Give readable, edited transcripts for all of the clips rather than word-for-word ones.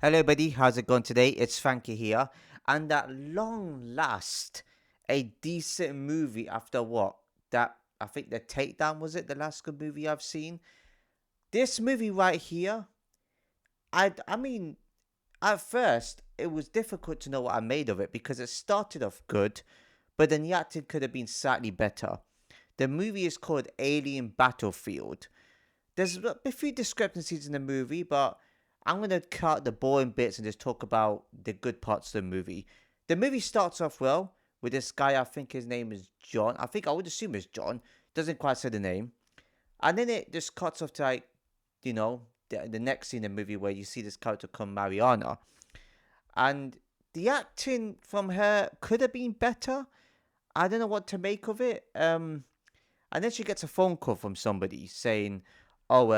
Hello, buddy. How's it going today? It's Frankie here. And at long last, a decent movie after what? That I think The Takedown was it? The last good movie I've seen. This movie right here, I mean, at first it was difficult to know what I made of it because it started off good, but then the acting could have been slightly better. The movie is called Alien Battlefield. There's a few discrepancies in the movie, but I'm gonna cut the boring bits and just talk about the good parts of the movie. The movie starts off well with this guy. I think his name is John. I think I would assume it's John. Doesn't quite say the name, and then it just cuts off to like, the next scene in the movie where you see this character called Mariana, and the acting from her could have been better. I don't know what to make of it. And then she gets a phone call from somebody saying, "Oh,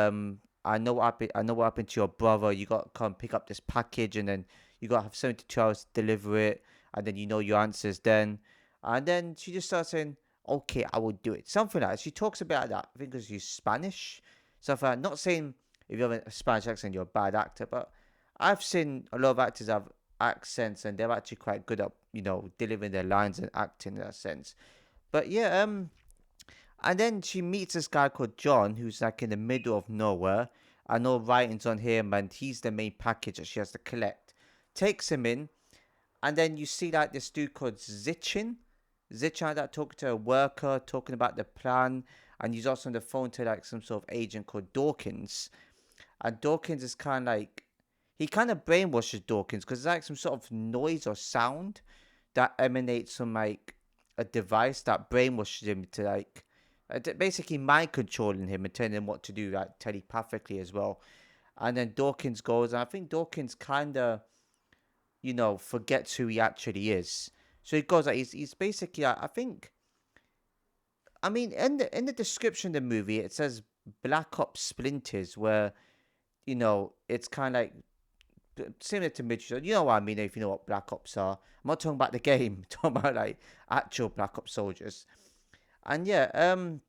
I know what happened. I know what happened to your brother. You got to come pick up this package, and then you got to have 72 hours to deliver it, and then you know your answers then." And then she just starts saying, "Okay, I will do it." Something like that. She talks about that. I think because she's Spanish. Stuff like that. Not saying if you have a Spanish accent, you're a bad actor, but I've seen a lot of actors have accents, and they're actually quite good at delivering their lines and acting in that sense. But yeah, and then she meets this guy called John, who's like in the middle of nowhere. And no writings on him, and he's the main package that she has to collect. Takes him in, and then you see like this dude called Zichin. Zichin that talking to a worker, talking about the plan, and he's also on the phone to like some sort of agent called Dawkins. And Dawkins is kind of like he kind of brainwashes Dawkins because it's like some sort of noise or sound that emanates from like a device that brainwashes him to like basically mind controlling him and telling him what to do like telepathically as well. And then Dawkins goes, and I think Dawkins kind of forgets who he actually is. So he goes like he's basically I think I mean in the description of the movie it says Black Ops Splinters where it's kind of like similar to Midget. You know what I mean if you know what Black Ops are. I'm not talking about the game. I'm talking about like actual Black Ops soldiers. And yeah, and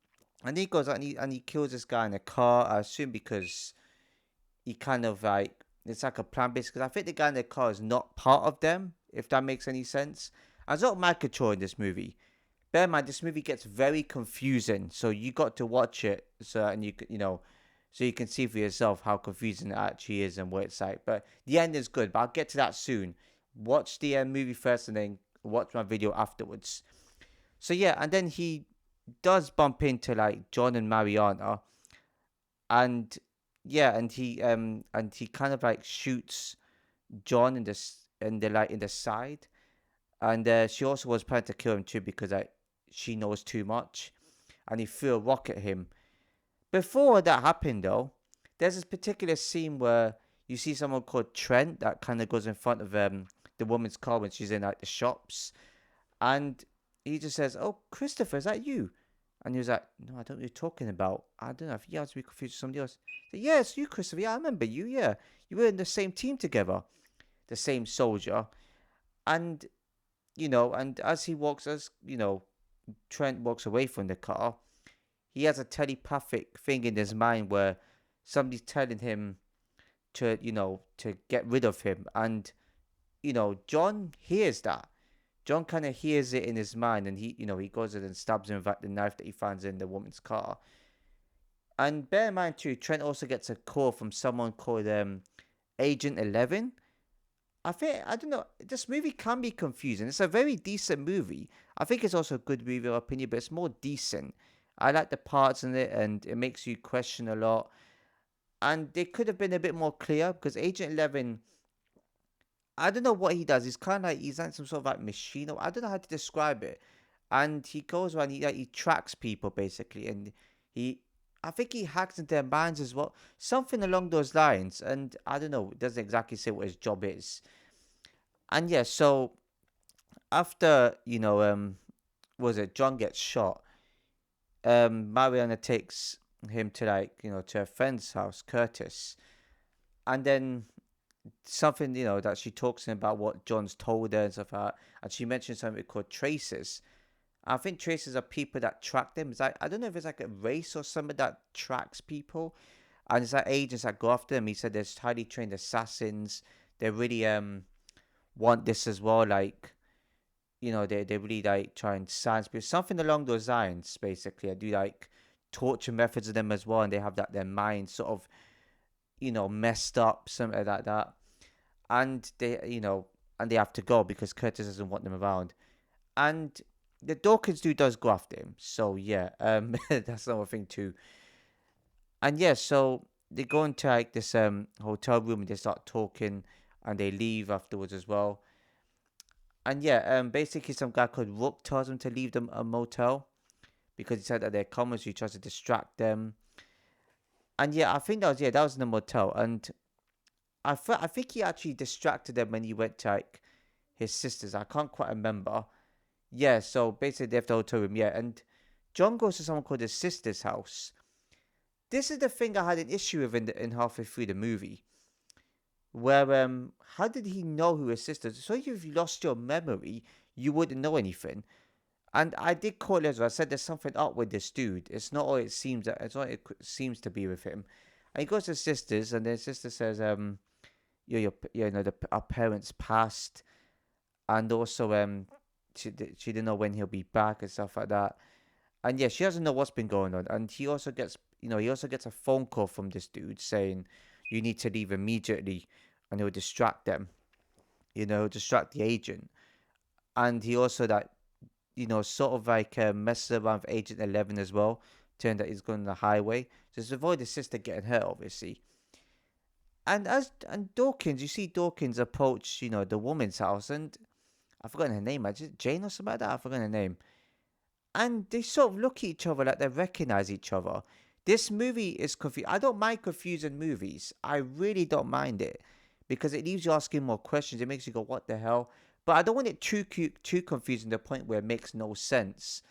he goes out and he kills this guy in a car. I assume because he kind of like it's like a plan base. Because I think the guy in the car is not part of them. If that makes any sense. I not mind control in this movie. Bear in mind, this movie gets very confusing. So you got to watch it, so and so you can see for yourself how confusing it actually is and what it's like. But the end is good. But I'll get to that soon. Watch the movie first, and then watch my video afterwards. So yeah, and then he does bump into like John and Mariana, and yeah, and he kind of like shoots John in the side, and she also was planning to kill him too because like she knows too much, and he threw a rock at him. Before that happened though, there's this particular scene where you see someone called Trent that kind of goes in front of the woman's car when she's in like the shops, and he just says, "Oh, Christopher, is that you?" And he was like, "No, I don't know what you're talking about. I don't know. If you have to be confused with somebody else." I said, "Yeah, it's you, Christopher. Yeah, I remember you. Yeah, you were in the same team together, the same soldier." And and as he walks, Trent walks away from the car, he has a telepathic thing in his mind where somebody's telling him to get rid of him, and John hears that. John kind of hears it in his mind, and he goes in and stabs him with like, the knife that he finds in the woman's car. And bear in mind too, Trent also gets a call from someone called Agent 11. I don't know. This movie can be confusing. It's a very decent movie. I think it's also a good movie, in my opinion, but it's more decent. I like the parts in it, and it makes you question a lot. And they could have been a bit more clear because Agent 11, I don't know what he does. He's like some sort of like machine. Or I don't know how to describe it. And he goes around. He tracks people basically, and he I think he hacks into their minds as well, something along those lines. And I don't know. It doesn't exactly say what his job is. And yeah, so after was it John gets shot? Mariana takes him to to her friend's house, Curtis, and then something that she talks to him about what John's told her and stuff like that, and she mentions something called traces. I think traces are people that track them. It's like I don't know if it's like a race or something that tracks people, and it's like agents that go after them. He said there's highly trained assassins they really want this as well. Like, they really like try and science, but something along those lines. Basically, I do like torture methods of them as well, and they have that their mind sort of messed up, something like that. And they have to go because Curtis doesn't want them around. And the Dawkins dude does go after him. So yeah, that's another thing too. And yeah, so they go into like this hotel room and they start talking, and they leave afterwards as well. And yeah, basically some guy called Rook tells them to leave them a motel because he said that they're coming, so he tries to distract them. And yeah, I think that was in the motel, and I think he actually distracted them when he went to like his sister's. I can't quite remember. Yeah, so basically they have the hotel room. Yeah, and John goes to someone called his sister's house. This is the thing I had an issue with in halfway through the movie, where how did he know who his sister is? So if you lost your memory, you wouldn't know anything. And I did call it as well. I said there's something up with this dude. It's not all it seems that it's not it seems to be with him. And he goes to his sisters, and then his sister says, our parents passed, and also she didn't know when he'll be back and stuff like that. And yeah, she doesn't know what's been going on. And he also gets a phone call from this dude saying, you need to leave immediately, and he'll distract them. Distract the agent. And he also that sort of like messes around with Agent 11 as well. Turned out he's going on the highway. Just avoid his sister getting hurt, obviously. And Dawkins, you see Dawkins approach, the woman's house, and I've forgotten her name. Jane or something like that. I've forgotten her name. And they sort of look at each other like they recognize each other. This movie is confused. I don't mind confusing movies. I really don't mind it because it leaves you asking more questions. It makes you go, "What the hell?" But I don't want it too confusing to the point where it makes no sense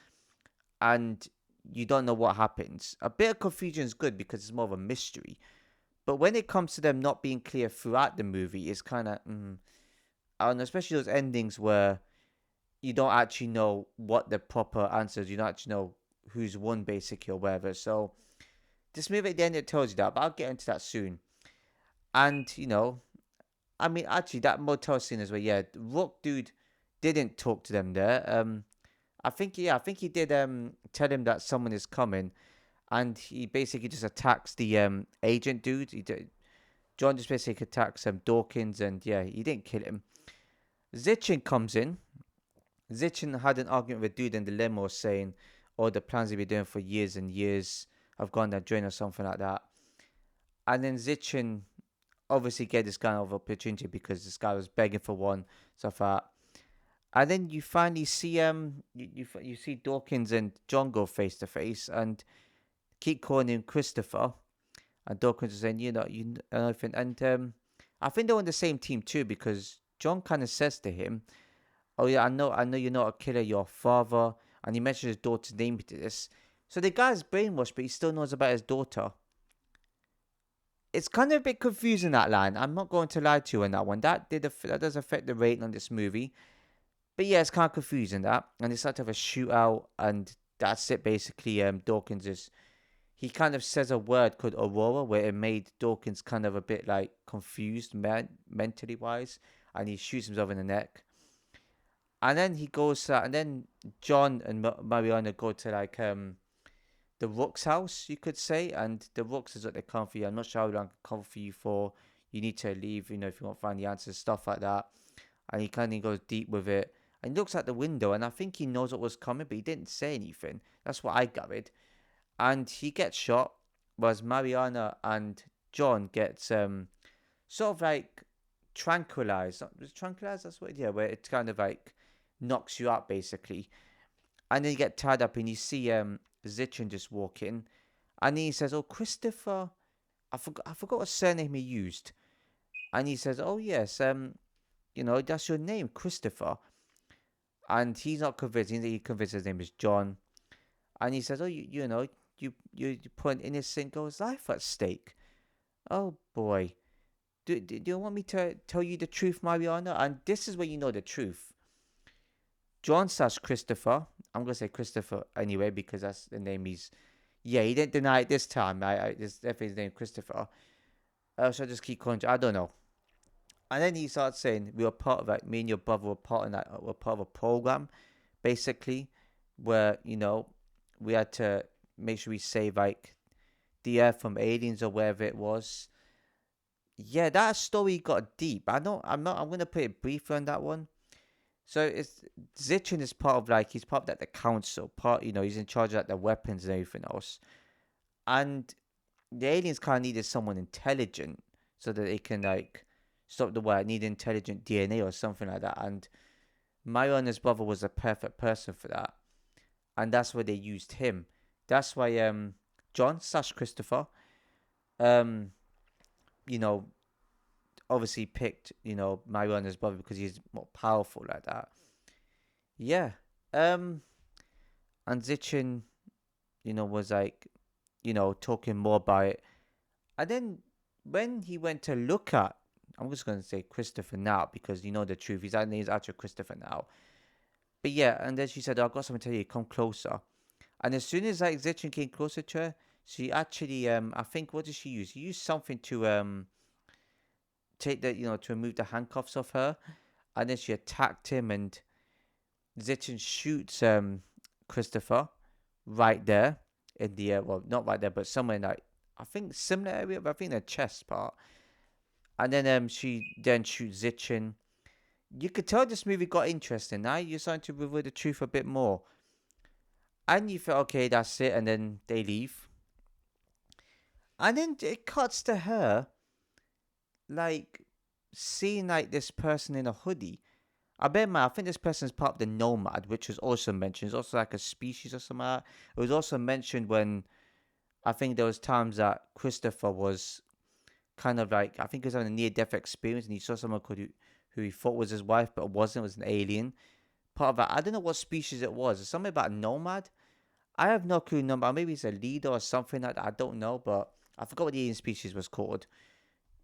and you don't know what happens. A bit of confusion is good because it's more of a mystery. But when it comes to them not being clear throughout the movie, it's kind of, I don't know, especially those endings where you don't actually know what the proper answers. You don't actually know who's won, basically, or whatever. So this movie at the end it tells you that, but I'll get into that soon. And I mean, actually, that motel scene as well. Yeah, Rook dude didn't talk to them there. I think he did tell him that someone is coming, and he basically just attacks the agent dude. John just basically attacks Dawkins, and yeah, he didn't kill him. Zichin comes in. Zichin had an argument with a dude in the limo saying, "Oh, the plans he've been doing for years and years have gone down drain or something like that." And then Zichin obviously gave this guy an opportunity because this guy was begging for one, stuff like that. And then you finally see you see Dawkins and John go face to face and keep calling him Christopher. And Dawkins is saying, and I think they're on the same team too because John kind of says to him, "Oh yeah, I know you're not a killer, you're a father," and he mentions his daughter's name to this. So the guy's brainwashed, but he still knows about his daughter. It's kind of a bit confusing that line. I'm not going to lie to you on that one. That does affect the rating on this movie. But yeah, it's kind of confusing that, and they start to have a shootout, and that's it basically. Dawkins is he kind of says a word called Aurora, where it made Dawkins kind of a bit like confused mentally wise, and he shoots himself in the neck. And then he goes, and then John and Mariana go to like the Rook's house, you could say, and the Rooks is what they come for you. I'm not sure how long they come for you for. You need to leave, if you want to find the answers, stuff like that. And he kind of goes deep with it. And he looks out the window, and I think he knows what was coming, but he didn't say anything. That's what I gathered. And he gets shot, whereas Mariana and John gets sort of like tranquilized. Tranquilized, that's what, yeah, where it kind of like knocks you out basically. And then you get tied up, and you see Zichin just walk in, and he says, "Oh, Christopher," I forgot what surname he used, and he says, "Oh yes, that's your name, Christopher." And he's not convinced. He convinced his name is John, and he says, "Oh, you put an innocent girl's life at stake. Oh boy, do you want me to tell you the truth, Mariana?" And this is where you know the truth. John says Christopher. I'm gonna say Christopher anyway because that's the name he's. Yeah, he didn't deny it this time. It's definitely his name, Christopher. So I just keep calling. I don't know. And then he started saying we were part of like me and your brother were part of that were part of a program basically where we had to make sure we save like the earth from aliens or wherever it was. Yeah, that story got deep. I'm gonna put it briefly on that one. So it's Zichin is part of like he's part of like the council part. He's in charge of like the weapons and everything else. And the aliens kind of needed someone intelligent so that they can like stop the war. Need intelligent DNA or something like that. And Mario and his brother was a perfect person for that, and that's why they used him. That's why John slash Christopher um you know obviously picked Mario and his brother because he's more powerful like that. Yeah. Um and Zichin was like talking more about it. And then when he went to look at, I'm just going to say Christopher now because you know the truth. His name is actually Christopher now. But yeah, and then she said, "Oh, I've got something to tell you. Come closer." And as soon as like Zichin came closer to her, she actually, I think, what did she use? She used something to take the, to remove the handcuffs off her. And then she attacked him, and Zichin shoots Christopher right there in the well, not right there, but somewhere in like I think similar area, but I think the chest part. And then she then shoots Zichin. You could tell this movie got interesting. Now you're starting to reveal the truth a bit more, and you feel okay, that's it, and then they leave, and then it cuts to her like seeing like this person in a hoodie. I bet man, I think this person is part of the nomad, which was also mentioned. It's also like a species or something like that. It was also mentioned when I think there was times that Christopher was kind of like I think he was having a near death experience and he saw someone who he thought was his wife but it wasn't. It was an alien. Part of that, I don't know what species it was. It's something about nomad. I have no clue number. Maybe it's a leader or something like that. I don't know, but I forgot what the alien species was called.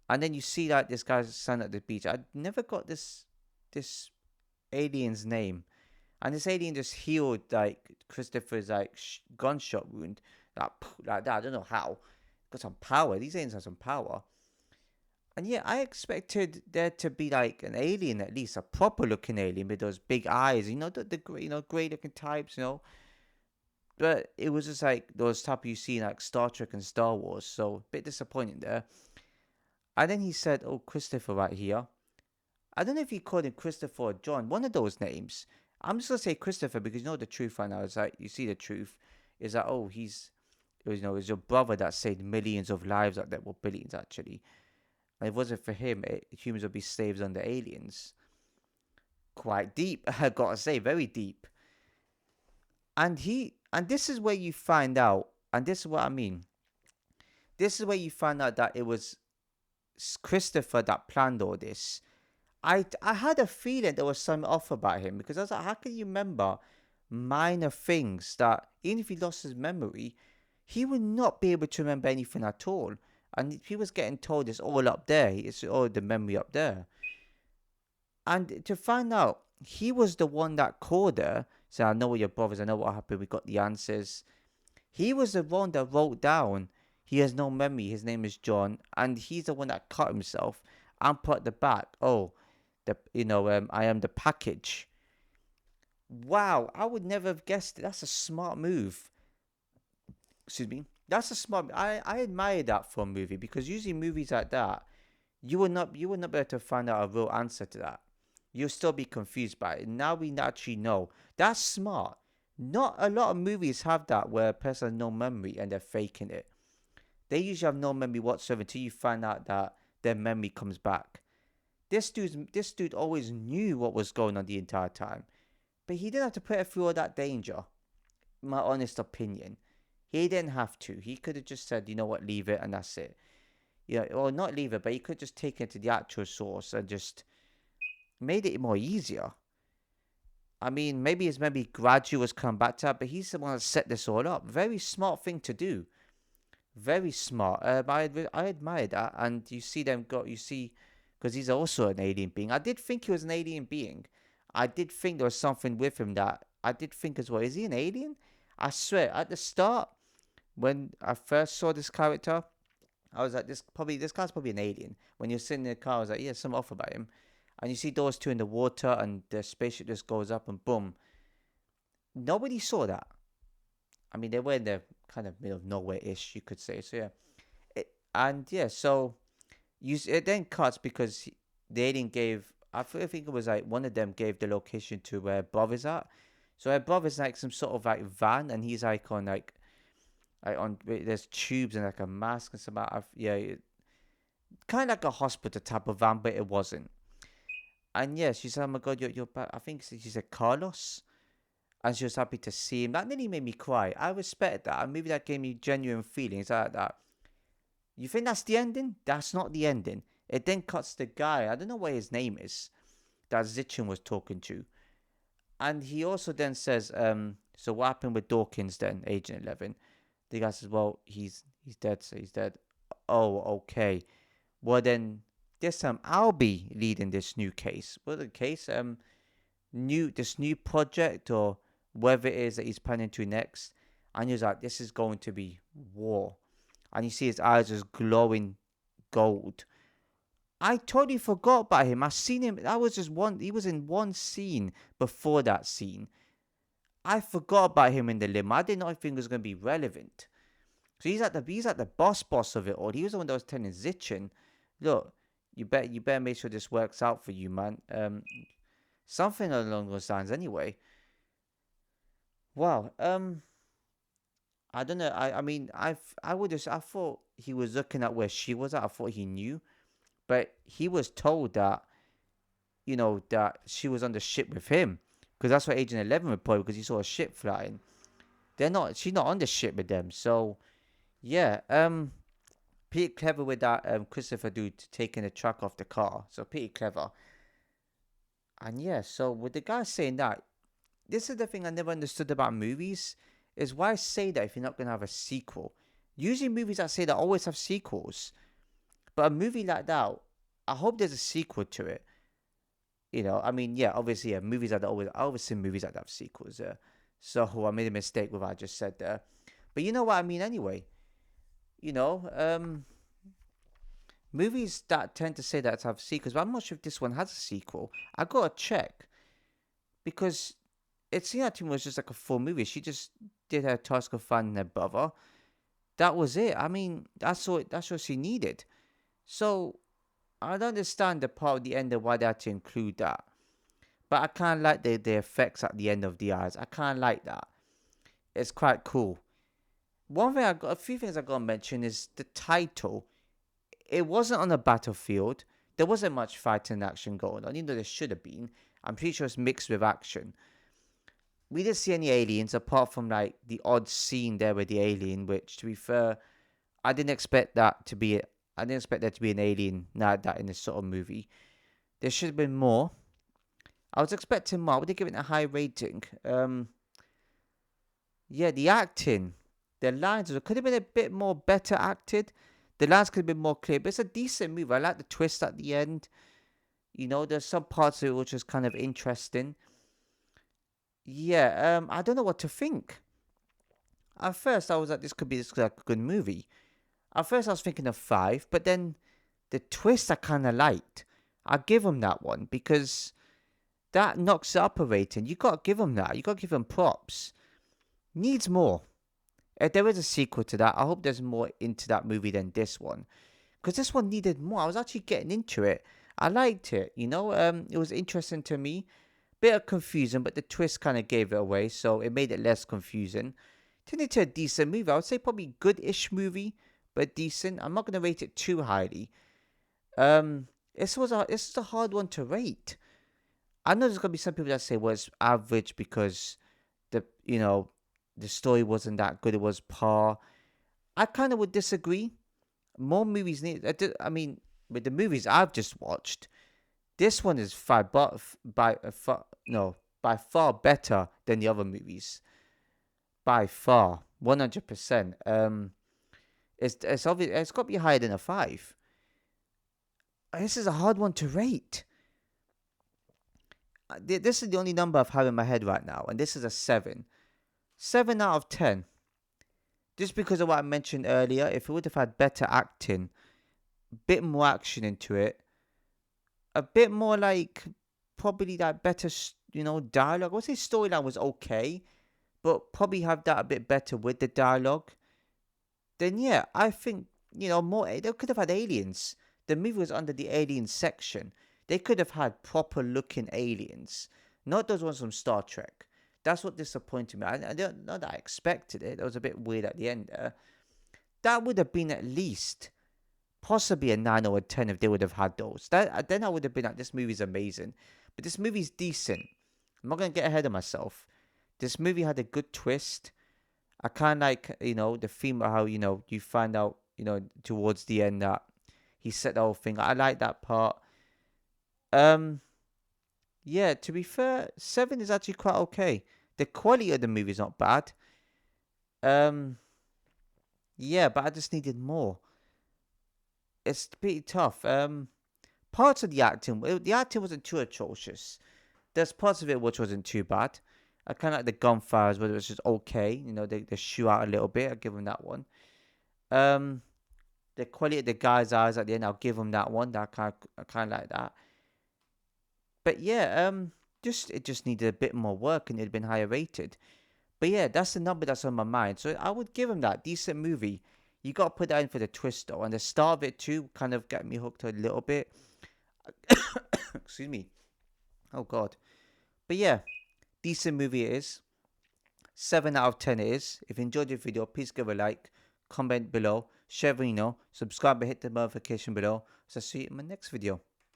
And then you see like this guy's son at the beach. I never got this alien's name. And this alien just healed like Christopher's like gunshot wound, like that. I don't know how. Got some power. These aliens have some power. And yeah, I expected there to be like an alien, at least a proper looking alien with those big eyes. The grey looking types. But it was just like those type you see in like Star Trek and Star Wars. So a bit disappointing there. And then he said, "Oh, Christopher, right here." I don't know if he called him Christopher or John, one of those names. I'm just gonna say Christopher because you know the truth right now is like you see the truth is that oh it's your brother that saved millions of lives out there, well billions actually. And if it wasn't for him, humans would be slaves under aliens. Quite deep, I gotta say, very deep. And this is where you find out, and this is what I mean. This is where you find out that it was Christopher that planned all this. I had a feeling there was something off about him because I was like, how can you remember minor things that even if he lost his memory, he would not be able to remember anything at all. And he was getting told it's all up there. It's all the memory up there. And to find out, he was the one that called her. Said, I know what your brothers, I know what happened. We got the answers. He was the one that wrote down. He has no memory. His name is John. And he's the one that cut himself and put the back. Oh, I am the package. Wow, I would never have guessed it. That's a smart move. Excuse me. That's a smart. I admire that for a movie because usually movies like that, you would not be able to find out a real answer to that. You'll still be confused by it. Now we actually know. That's smart. Not a lot of movies have that where a person has no memory and they're faking it. They usually have no memory whatsoever until you find out that their memory comes back. This dude always knew what was going on the entire time, but he didn't have to put it through all that danger. My honest opinion, he didn't have to. He could have just said, you know what, leave it, and that's it. Or not leave it, but he could just take it to the actual source and just made it more easier. I mean, maybe his memory gradually was come back to that, but he's the one that set this all up. Very smart thing to do. Very smart. I admire that, and you see them go. You see, because he's also an alien being. I did think he was an alien being. I did think there was something with him that I did think as well. Is he an alien? I swear, at the start when I first saw this character, I was like, this guy's probably an alien. When you're sitting in the car, I was like, yeah, something off about him. And you see those two in the water, and the spaceship just goes up, and boom. Nobody saw that. I mean, they were in the kind of middle of nowhere ish, you could say. So yeah, and yeah, so it then cuts because the alien gave. I think it was like one of them gave the location to where Bob is at. So where Bob is like some sort of like van, and he's like on there's tubes and like a mask and some. Yeah, kind of like a hospital type of van, but it wasn't. And yeah, she said, "Oh my God, you're back." I think she said Carlos, and she was happy to see him. That nearly made me cry. I respect that, and maybe that gave me genuine feelings like that. You think that's the ending? That's not the ending. It then cuts the guy. I don't know what his name is that Zichin was talking to, and he also then says, "So what happened with Dawkins then, Agent 11?" The guy says, "Well, he's dead. So he's dead." Oh, okay. Well then, this time I'll be leading this new case. What the case? This new project or whatever it is that he's planning to next. And he was like, this is going to be war. And you see his eyes just glowing gold. I totally forgot about him. I seen him. That was just one. He was in one scene before that scene. I forgot about him in the limo. I didn't know if he was going to be relevant. So he's at the boss of it all. He was the one that was telling Zichin, look, you better make sure this works out for you, man. Something along those lines. Anyway, wow. I don't know. I mean, I thought he was looking at where she was at. I thought he knew, but he was told that that she was on the ship with him because that's what Agent 11 reported because he saw a ship flying. They're not. She's not on the ship with them. So yeah. Pretty clever with that. Christopher dude taking the truck off the car. So pretty clever. And yeah. So with the guy saying that, this is the thing I never understood about movies is why say that if you're not gonna have a sequel. Usually movies that say that always have sequels, but a movie like that, I hope there's a sequel to it. I mean, yeah, obviously, yeah, movies like that always. I always see movies like that have sequels. So I made a mistake with what I just said there, but you know what I mean anyway. You know, movies that tend to say that have sequels, but I'm not sure if this one has a sequel. I gotta check because it seemed like to me was just like a full movie. She just did her task of finding her brother. That was it. I mean, That's what she needed. So I don't understand the part of the end of why they had to include that. But I kind of like the effects at the end of the eyes. I kind of like that. It's quite cool. A few things I got to mention is the title. It wasn't on a battlefield. There wasn't much fighting action going on, even though there should have been. I'm pretty sure it's mixed with action. We didn't see any aliens apart from like the odd scene there with the alien, which to be fair, I didn't expect that to be. I didn't expect there to be an alien like that in this sort of movie. There should have been more. I was expecting more. Would they give it a high rating? Yeah, the acting, the lines could have been a bit more better acted. The lines could have been more clear, but it's a decent movie. I like the twist at the end. There's some parts of it which is kind of interesting. Yeah, I don't know what to think. At first, I was like, this could like a good movie. At first, I was thinking of 5, but then the twist I kind of liked. I give them that one because that knocks it up a rating. You got to give them that. You got to give them props. Needs more. If there is a sequel to that, I hope there's more into that movie than this one. Because this one needed more. I was actually getting into it. I liked it, It was interesting to me. Bit of confusion, but the twist kind of gave it away, so it made it less confusing. Turned into a decent movie. I would say probably good-ish movie, but decent. I'm not going to rate it too highly. This is a hard one to rate. I know there's going to be some people that say, well, it's average because the, you know, the story wasn't that good. It was par. I kind of would disagree. More movies need. I mean, with the movies I've just watched, this one is by far better than the other movies. By far, 100%. It's obvious. It's got to be higher than a 5. This is a hard one to rate. This is the only number I've had in my head right now, and this is a 7. 7 out of 10. just because of what I mentioned earlier. If it would have had better acting, a bit more action into it, a bit more like probably that better, dialogue. I would say storyline was okay, but probably have that a bit better with the dialogue. Then yeah, I think more. They could have had aliens. The movie was under the alien section. They could have had proper looking aliens, not those ones from Star Trek. That's what disappointed me. I don't know that I expected it. It was a bit weird at the end there. That would have been at least possibly a 9 or a 10 if they would have had those. Then I would have been like, this movie's amazing. But this movie's decent. I'm not gonna get ahead of myself. This movie had a good twist. I kind of like, the theme of how, you find out, towards the end that he said the whole thing. I like that part. Um, yeah, to be fair, 7 is actually quite okay. The quality of the movie is not bad. Um, yeah, but I just needed more. It's pretty tough. Parts of the acting wasn't too atrocious. There's parts of it which wasn't too bad. I kind of like the gunfire, but it was just okay. They shoot out a little bit. I'll give them that one. Um, the quality of the guy's eyes at the end, I'll give him that one. I kind of like that. But yeah, it just needed a bit more work and it'd been higher rated. But yeah, that's the number that's on my mind. So I would give him that decent movie. You got to put that in for the twist though, and the start of it too kind of got me hooked a little bit. Excuse me. Oh God. But yeah, decent movie it is. 7 out of 10 it is. If you enjoyed the video, please give a like, comment below, share, subscribe and hit the notification below. So I'll see you in my next video.